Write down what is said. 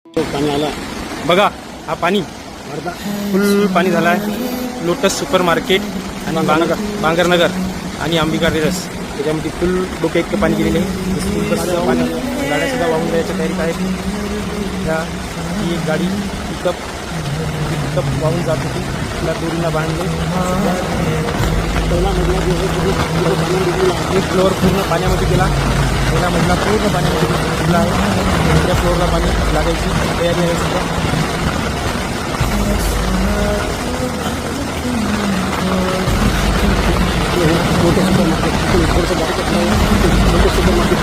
पाणी आला बघा हा पाणी अर्धा फुल पाणी झाला आहे. लोटस सुपर मार्केट आणि बांगरनगर आणि अंबिका टेरस त्याच्यामध्ये फुल डोके इतकं पाणी गेलेले आहे. स्कूल पाणी गाड्यासुद्धा वाहून जायच्या तयारीत आहेत. ही एक गाडी पिकअप वाहून जात होती, तिला दोरीला बांधले. एक फ्लोअर पूर्ण पाण्यामध्ये गेला, पहिला मजला पूर्ण पाण्यामध्ये गेला आहे. दुसऱ्या फ्लोअरला पाणी लागायची तयारी आहे सुद्धा. मोठं सुपर मार्केट थोडंसं मोठं सुपर मार्केट